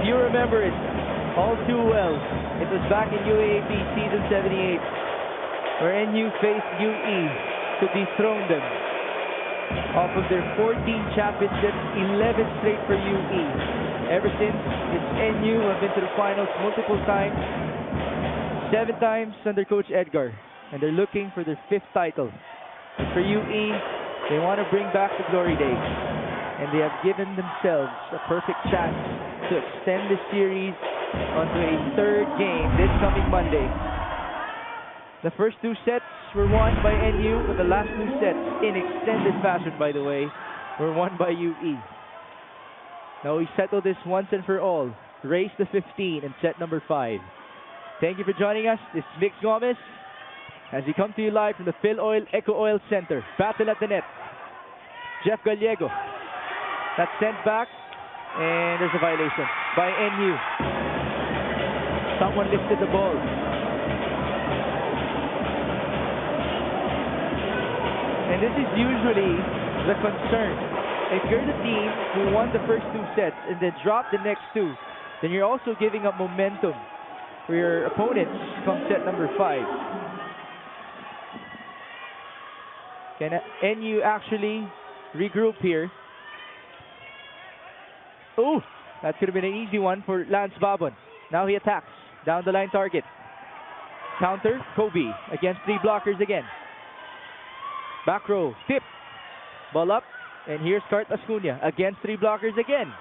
you remember it all too well, it was back in UAAP season 78 where NU faced UE to dethrone them. Off of their 14 championships, 11 straight for UE. Ever since, it's NU have been to the finals multiple times, 7 times under Coach Edgar, and they're looking for their 5th title. And for UE, they want to bring back the glory days, and they have given themselves a perfect chance to extend the series onto a 3rd game this coming Monday. The first 2 sets were won by NU, but the last 2 sets, in extended fashion by the way, were won by UE. Now we settle this once and for all. Race to 15 in set number 5. Thank you for joining us. This is Mix Gomez as we come to you live from the Phil Oil Eco Oil Center. Battle at the net. Jeff Gallego. That's sent back, and there's a violation by NU. Someone lifted the ball. And this is usually the concern. If you're the team who won the first 2 sets and then dropped the next 2, then you're also giving up momentum for your opponents come set number 5. Can NU actually regroup here? Oh, that could have been an easy one for Lance Babon. Now he attacks. Down the line target. Counter, Kobe against 3 blockers again. Back row, tip. Ball up, and here's Cart Ascuna against 3 blockers again.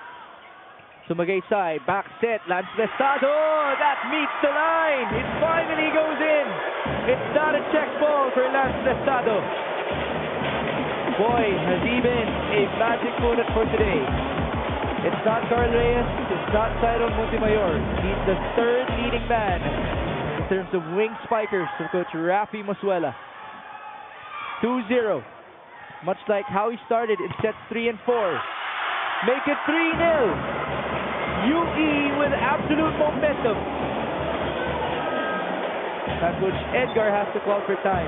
Sumagaysay, back set, Lance Vestado, that meets the line. It finally goes in. It's not a check ball for Lance Vestado. Boy, has he been a magic bullet for today. It's not Carl Reyes, it's not Cyril Montemayor. He's the 3rd leading man in terms of wing spikers for Coach Rafi Masuela. 2-0. Much like how he started in sets 3 and 4. Make it 3-0. UE with absolute momentum. That Coach Edgar has to call for time.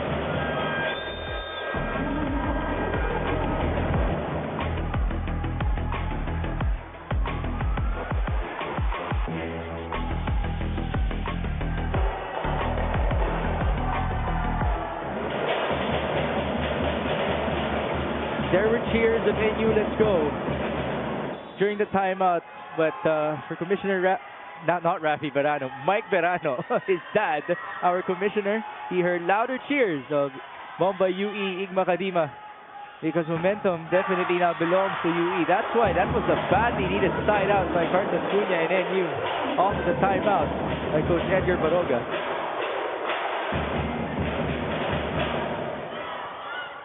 There were cheers of NU, let's go, during the timeout, but for Commissioner not Rafi Verano, Mike Verano, his dad, our commissioner, he heard louder cheers of Bomba UE Igma Kadima because momentum definitely now belongs to UE. That's why that was a badly needed side out by Carlos Cunha and NU off the timeout by Coach Edgar Baroga.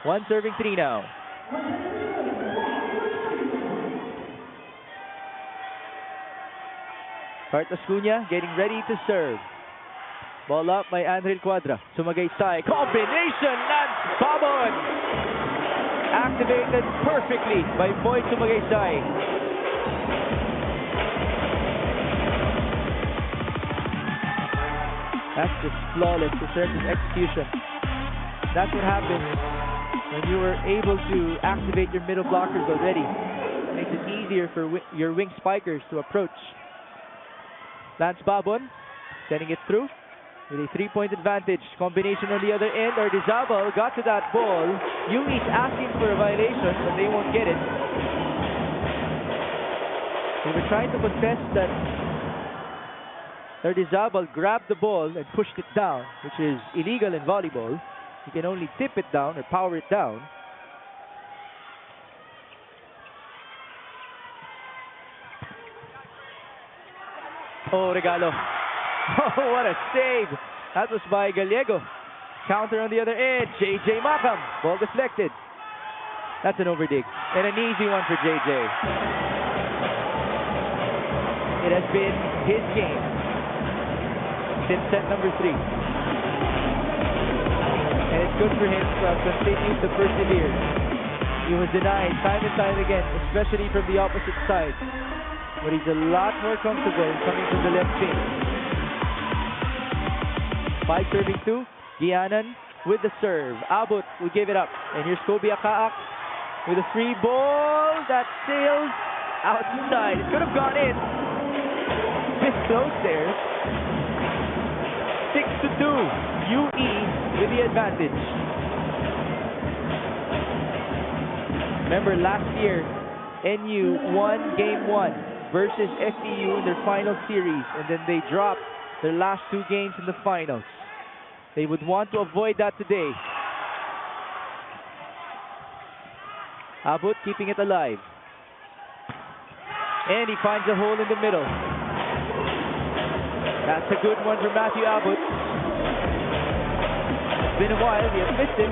1 serving 3 now. Cart Ascuna getting ready to serve. Ball up by Andrel Cuadra. Sumagaysay. Combination! Lance Babon! Activated perfectly by Boy Sumagaysay. That's just flawless to serve his execution. That's what happens when you were able to activate your middle blockers already. It makes it easier for your wing spikers to approach. Lance Babon sending it through with a 3-point advantage. Combination on the other end. Ardizabal got to that ball. UE's asking for a violation, but they won't get it. They were trying to contest that Ardizabal grabbed the ball and pushed it down, which is illegal in volleyball. You can only tip it down or power it down. Oh, Regalo. Oh, what a save. That was by Gallego. Counter on the other edge. JJ Macam. Ball deflected. That's an overdig. And an easy one for JJ. It has been his game since set number 3. And it's good for him to have continued to persevere. He was denied time and time again, especially from the opposite side. But he's a lot more comfortable coming from the left wing. 5 serving 2. Gianan with the serve. Abot will give it up. And here's Kobe Akaak with a free ball that sails outside. It could have gone in. is close there. 6-2. UE with the advantage. Remember last year, NU won game 1 versus FEU in their final series, and then they dropped their last 2 games in the finals. They would want to avoid that today. Abut keeping it alive. And he finds a hole in the middle. That's a good one for Matthew Abut. It's been a while, he has missed it.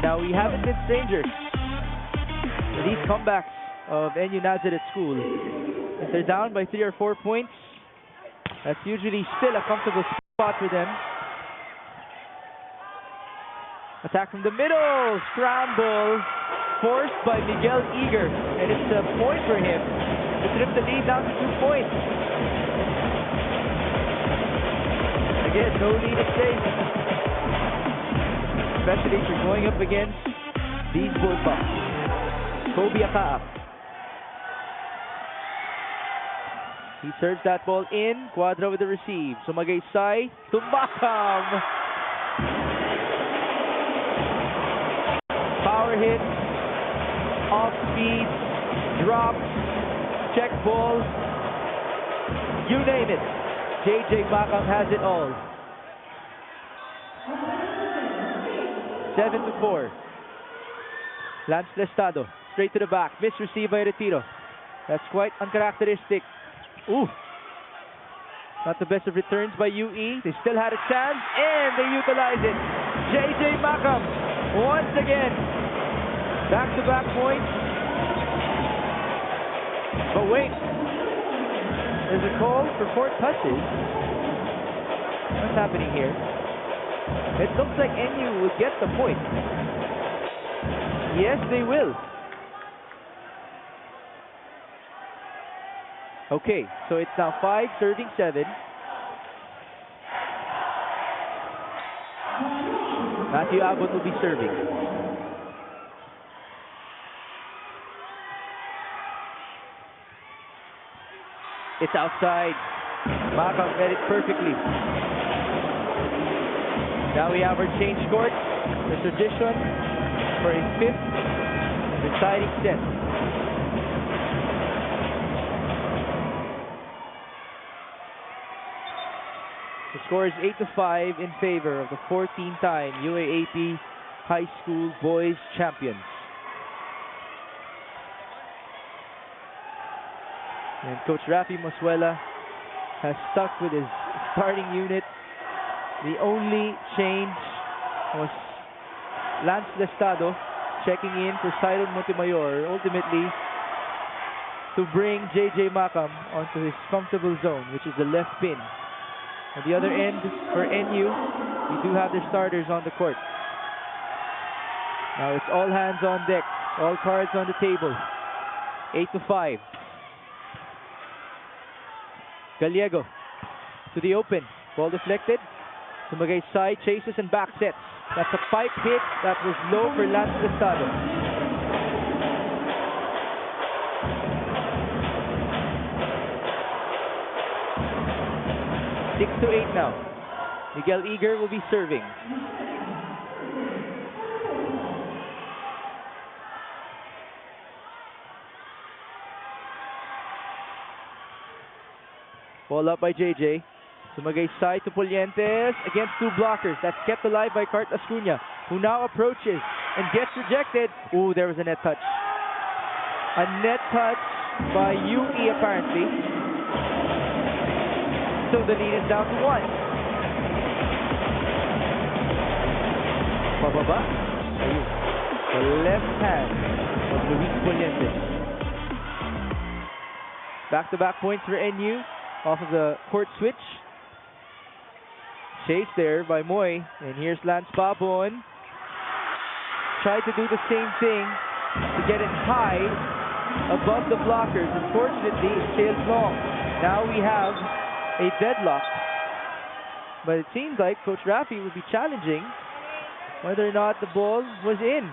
Now we haven't been strangers to these comebacks of NU Nazareth School. If they're down by 3 or 4 points, that's usually still a comfortable spot for them. Attack from the middle, scramble, forced by Miguel Eager, and it's a point for him to trip the lead down to 2 points. Again, no lead is safe, especially if you're going up against these Bullpups. Kobe Akaak. He serves that ball in, Quadra with the receive. Sumagaysay to Makam. Power hit, off speed, drops, check balls, you name it. JJ Makam has it all. 7-4. Lance Lestado, straight to the back. Miss receive by Retiro. That's quite uncharacteristic. Ooh. Not the best of returns by UE. They still had a chance, and they utilize it. JJ Makam, once again. Back-to-back points. But wait. There's a call for 4 touches. What's happening here? It looks like NU will get the point. Yes, they will. Okay, so it's now 5 serving 7. Matthew Abut will be serving. It's outside. Makam read it perfectly. Now we have our change court, the tradition for a 5th deciding set. The score is 8-5 in favor of the 14-time UAAP High School Boys Champions. And Coach Rafi Moswela has stuck with his starting unit. The only change was Lance Lestado checking in for Cyril Montemayor, ultimately to bring JJ Makam onto his comfortable zone, which is the left pin. On the other end, for NU, we do have their starters on the court. Now it's all hands on deck, all cards on the table. 8-5. Gallego to the open, ball deflected. Sumagaysay chases and back sets. That's a pipe hit that was low for Lance Lestado. Six to 8 now. Miguel Eager will be serving. Ball up by JJ. Sumagaysay to Polientes against 2 blockers. That's kept alive by Cart Ascuna, who now approaches and gets rejected. Ooh, there was a net touch. A net touch by UE apparently. So the lead is down to 1. Pababa. The left hand of Luis Polientes. Back-to-back points for NU off of the court switch. Chase there by Moy, and here's Lance Babon. Tried to do the same thing to get it high above the blockers. Unfortunately, it sailed long. Now we have a deadlock. But it seems like Coach Rafi will be challenging whether or not the ball was in.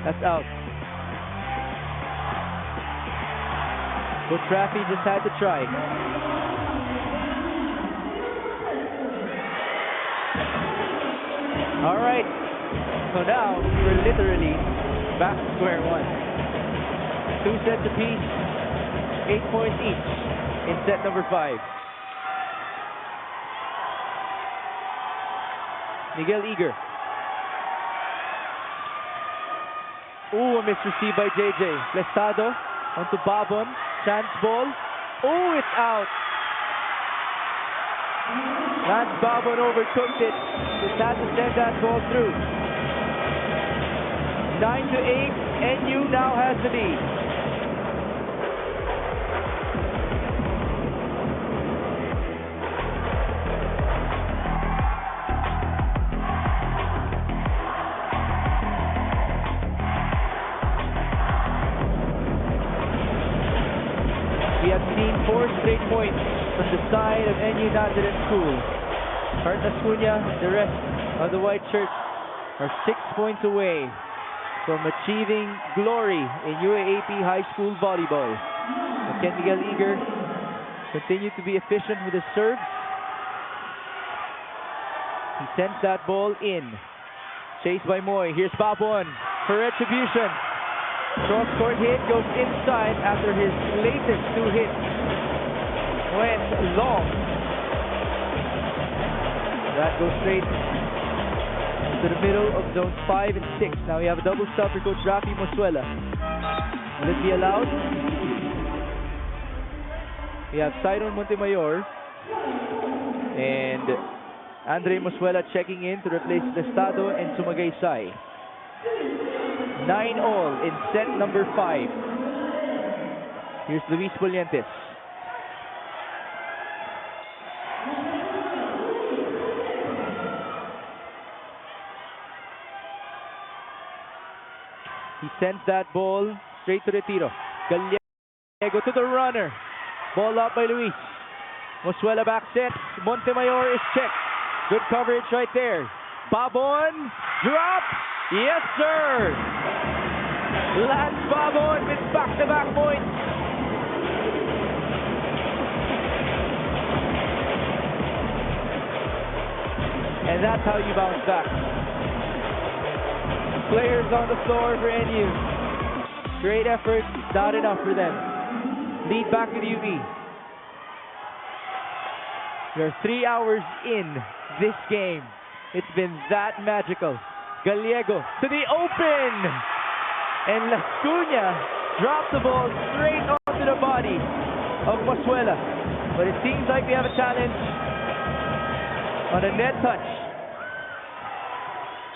That's out. Coach Rafi just had to try. All right. So now we're literally back to square one. 2 sets apiece, 8 points each in set number 5. Miguel Eager. Ooh, a misreceived by JJ. Plestado onto Babon. Chance ball. Oh, it's out. Lance Babon overcooked it. Just had to send that ball through. 9-8. NU now has the lead. We have seen 4 straight points from the side of NU Nazareth School. Cartas Cunha, the rest of the white shirts, are 6 points away from achieving glory in UAAP High School Volleyball. And Ken Miguel Eager continued to be efficient with his serve. He sends that ball in. Chased by Moy. Here's Babon for retribution. Cross-court hit goes inside after his latest 2 hits went long. That goes straight to the middle of zones 5 and 6. Now we have a double stop for Coach Rafi Mosuela. Will it be allowed? We have Cyrone Montemayor and Andre Mosuela checking in to replace Plestado and Sumagaysay. 9-all in set number 5. Here's Luis Polientes. He sends that ball straight to the tiro. Gallego to the runner. Ball up by Luis. Mosuela back set. Montemayor is checked. Good coverage right there. Babon. Drop. Yes, sir. Lance Babon with back-to-back points. And that's how you bounce back. Players on the floor for NU. Great effort, not enough for them. Lead back to the UE. We are 3 hours in this game. It's been that magical. Gallego to the open! And Las Cunha dropped the ball straight onto the body of Mosuela. But it seems like we have a challenge on a net touch.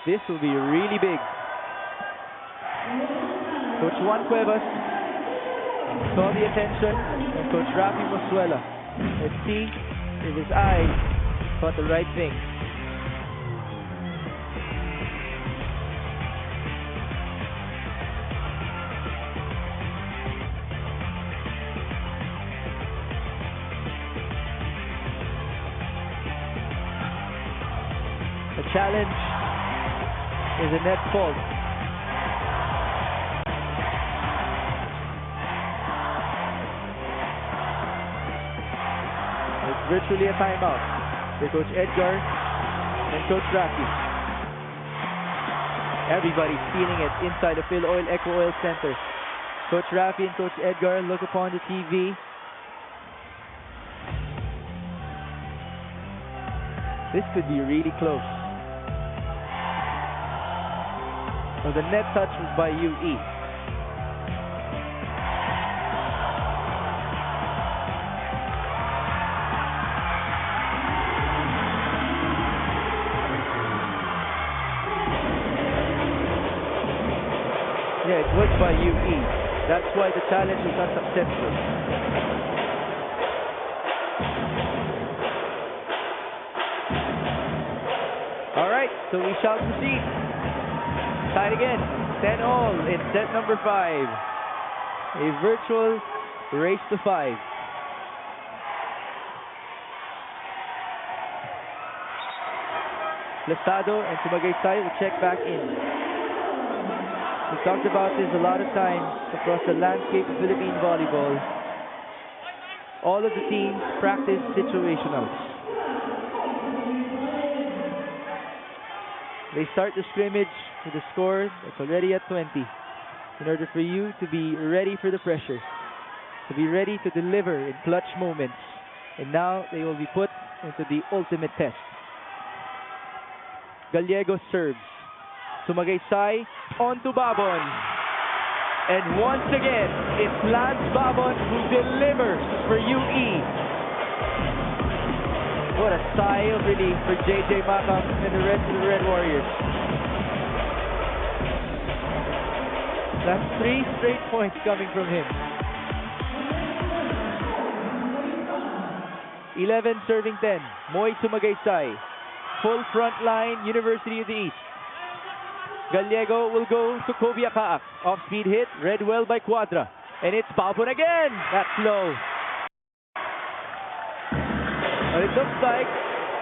This will be really big. Coach Juan Cuevas saw the attention of Coach Rafi Mosuela. Let's see if his eyes caught the right thing. The challenge is a net fault. It's virtually a timeout for Coach Edgar and Coach Rafi. Everybody's feeling it inside the Phil Oil Eco Oil Center. Coach Rafi and Coach Edgar look upon the TV. This could be really close. So the net touch was by UE. Yeah, it was by UE. That's why the challenge was not successful. All right, so we shall proceed. Tied again, 10-all in set number 5. A virtual race to 5. Plestado and Sumagaysay will check back in. We've talked about this a lot of times across the landscape of Philippine volleyball. All of the teams practice situationals. They start the scrimmage with a score that's already at 20 in order for you to be ready for the pressure, to be ready to deliver in clutch moments. And now they will be put into the ultimate test. Gallego serves. Sumagaysay onto Babon. And once again, it's Lance Babon who delivers for UE. What a sigh of relief for JJ Makam and the rest of the Red Warriors. That's 3 straight points coming from him. 11 serving 10. Moy Sumagaysay. Full front line, University of the East. Gallego will go to Kobiakaak. Off-speed hit, read well by Quadra. And it's Babon again. That's low. But it looks like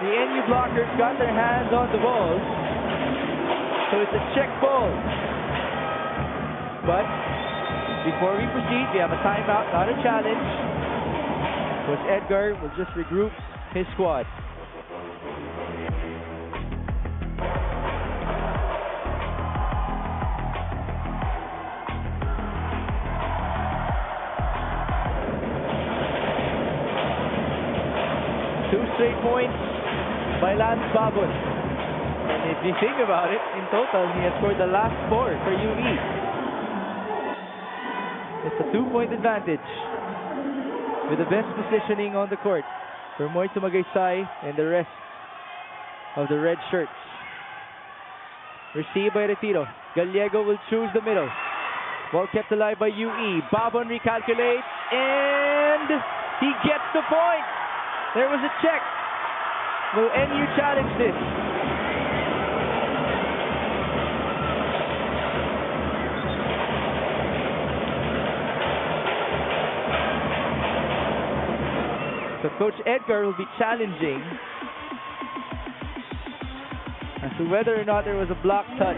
the NU blockers got their hands on the ball. So it's a check ball. But before we proceed, we have a timeout, not a challenge. Coach Edgar will just regroup his squad. Two straight points by Lance Babon. And if you think about it, in total, he has scored the last 4 for UE. It's a 2-point advantage with the best positioning on the court for Moy Sumagaysay and the rest of the red shirts. Received by Retiro. Gallego will choose the middle. Ball kept alive by UE. Babon recalculates and he gets the point. There was a check. Will NU challenge this? So Coach Edgar will be challenging as to whether or not there was a block touch.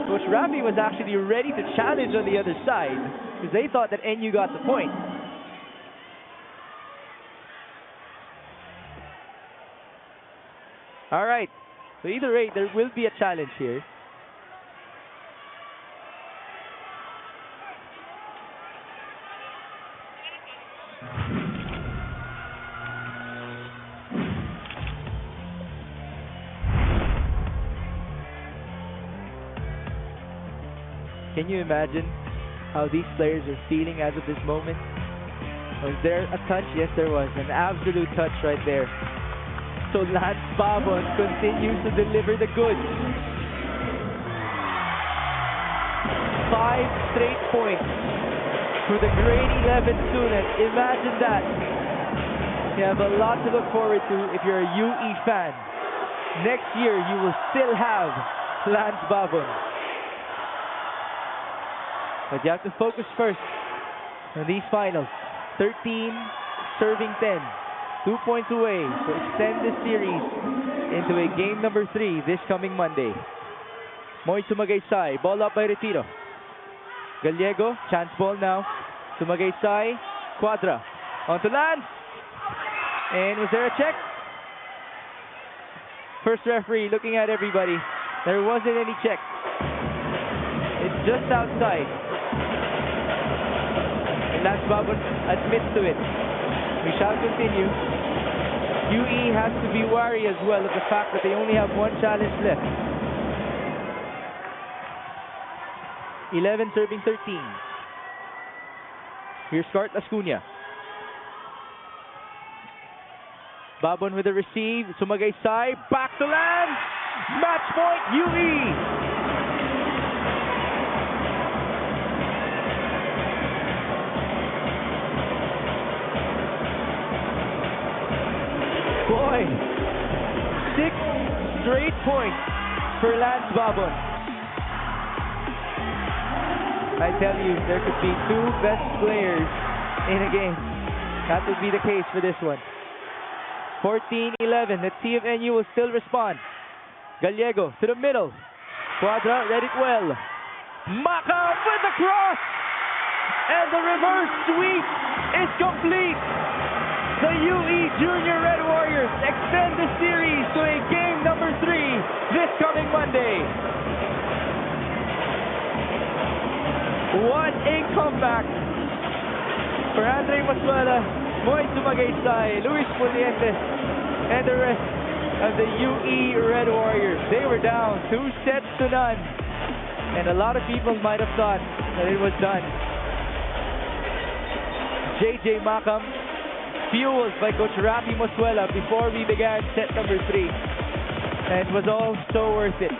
Coach Rafi was actually ready to challenge on the other side because they thought that NU got the point. All right, so either way, there will be a challenge here. Can you imagine how these players are feeling as of this moment? Was there a touch? Yes, there was. An absolute touch right there. So Lance Babon continues to deliver the goods. 5 straight points for the grade 11 student. Imagine that. You have a lot to look forward to if you're a UE fan. Next year, you will still have Lance Babon. But you have to focus first on these finals. 13 serving 10. 2 points away to extend this series into a game number 3 this coming Monday. Moy Sumagaysay, ball up by Retiro. Gallego, chance ball now. Sumagaysay, Quadra, onto Lance. And was there a check? First referee looking at everybody. There wasn't any check. It's just outside. And Lance Babon admits to it. We shall continue. UE has to be wary as well of the fact that they only have 1 challenge left. 11 serving 13. Here's Scart Lascuna. Babon with the receive. Sumagaysay. Back to Lance. Match point UE. Boy, 6 straight points for Lance Babon. I tell you, there could be 2 best players in a game. That would be the case for this one. 14-11. Let's see if NU will still respond. Gallego to the middle. Quadra read it well. Makam with the cross! And the reverse sweep is complete! The UE Junior Red Warriors extend the series to a game number 3 this coming Monday. What a comeback for Andre Masuela, Moy Sumagaysay, Luis Puliente, and the rest of the UE Red Warriors. They were down 2 sets to none, and a lot of people might have thought that it was done. JJ Makam, fueled by Coach Rafi Masuela before we began set number 3, and it was all so worth it.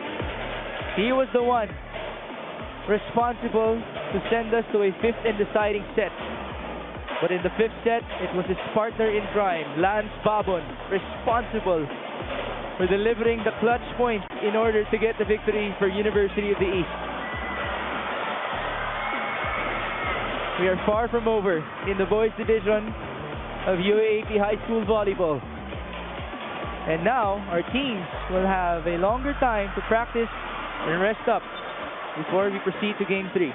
He was the one responsible to send us to a 5th and deciding set. But in the 5th set, it was his partner in crime, Lance Babon, responsible for delivering the clutch point in order to get the victory for University of the East. We are far from over in the boys division of UAAP High School Volleyball. And now, our teams will have a longer time to practice and rest up before we proceed to Game 3.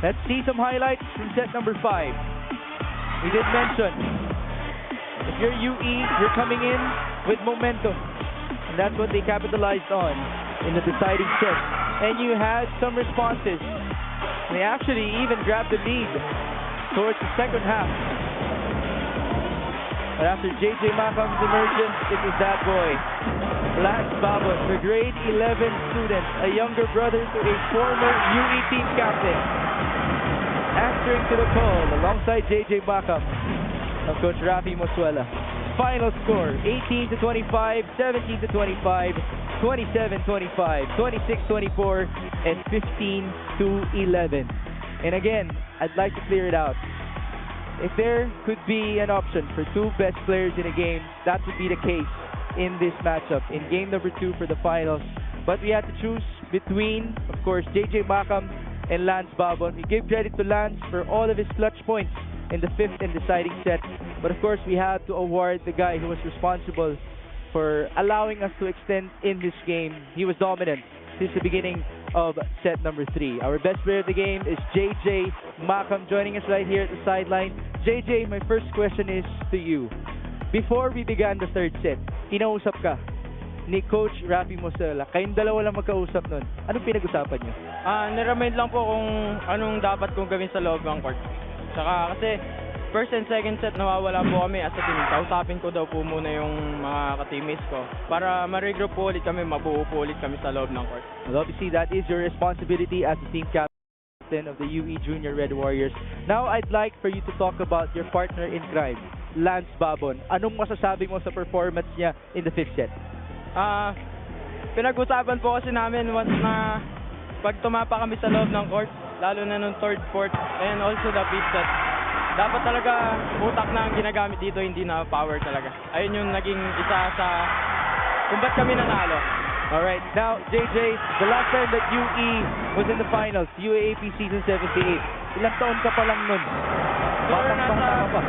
Let's see some highlights from set number 5. We did mention, if you're UE, you're coming in with momentum. And that's what they capitalized on in the deciding set. And you had some responses. They actually even grabbed the lead towards the second half. But after JJ Makam's emergence, it was that boy, Lance Babon, the grade 11 student, a younger brother to a former UE team captain, answering to the call alongside JJ Makam of Coach Rafi Masuela. Final score, 18-25, 17-25, 27-25, 26-24, and 15-11. And again, I'd like to clear it out. If there could be an option for 2 best players in a game, that would be the case in this matchup, in game number 2 for the finals. But we had to choose between, of course, JJ Makam and Lance Babon. We give credit to Lance for all of his clutch points in the 5th and deciding set. But of course, we had to award the guy who was responsible for allowing us to extend in this game. He was dominant since the beginning of set number 3. Our best player of the game is JJ Makam, joining us right here at the sideline. JJ, my first question is to you. Before we began the 3rd set, kinausap ka ni Coach Rafi Masuela. Kayong dalawa lang magkausap nun. Anong pinag-usapan niyo? Niremind lang po kung anong dapat kong gawin sa loob ng court. Tsaka kasi 1st and 2nd set nawawala po kami as a team. Kausapin ko daw po muna yung mga ka-teammates ko para ma-regroup po ulit kami, mabuo po ulit kami sa loob ng court. Well, obviously, that is your responsibility as a team captain of the UE Junior Red Warriors. Now, I'd like for you to talk about your partner in crime, Lance Babon. Anong masasabi mo sa performance niya in the 5th set? Pinag-usapan po kasi namin once na pag tumapa kami sa loob ng court, lalo na nung 3rd, 4th, and also the 5th set, dapat talaga utak na ang ginagamit dito, hindi na power talaga. Ayun yung naging isa sa kung ba't kami nanalo. Alright, now JJ, the last time that UE was in the finals, UAAP season 78, ilang taon ka pa lang nun? Batang-bata ka pa.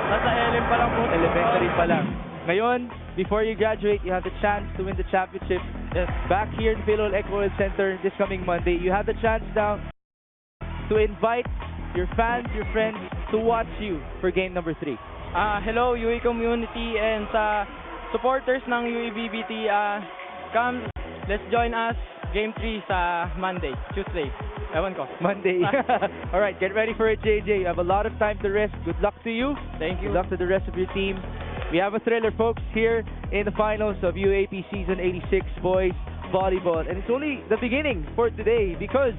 Nasa LM pa lang po. Elementary pa lang. Ngayon, before you graduate, you have the chance to win the championship. Yes. Back here in Philol Eco Oil Center this coming Monday, you have the chance now to invite your fans, your friends, to watch you for game number 3. Hello UE community and sa supporters ng UE BBT, come, let's join us game 3 sa Tuesday. Ewan ko. Monday. Alright, get ready for it, JJ. You have a lot of time to rest. Good luck to you. Thank you. Good luck to the rest of your team. We have a thriller, folks, here in the finals of UAAP Season 86 Boys Volleyball. And it's only the beginning for today because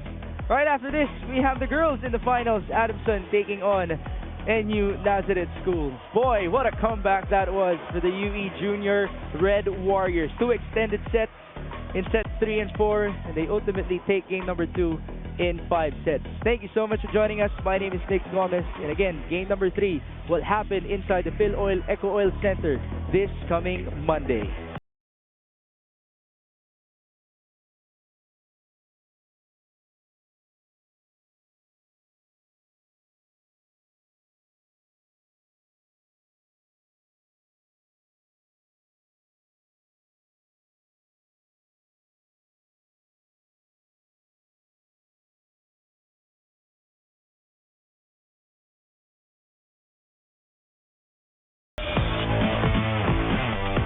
right after this, we have the girls in the finals. Adamson taking on NU Nazareth School. Boy, what a comeback that was for the UE Junior Red Warriors. 2 extended sets in sets 3 and 4, and they ultimately take game number 2 in 5 sets. Thank you so much for joining us. My name is Nick Gomez, and again, game number 3 will happen inside the Phil Oil Eco Oil Center this coming Monday.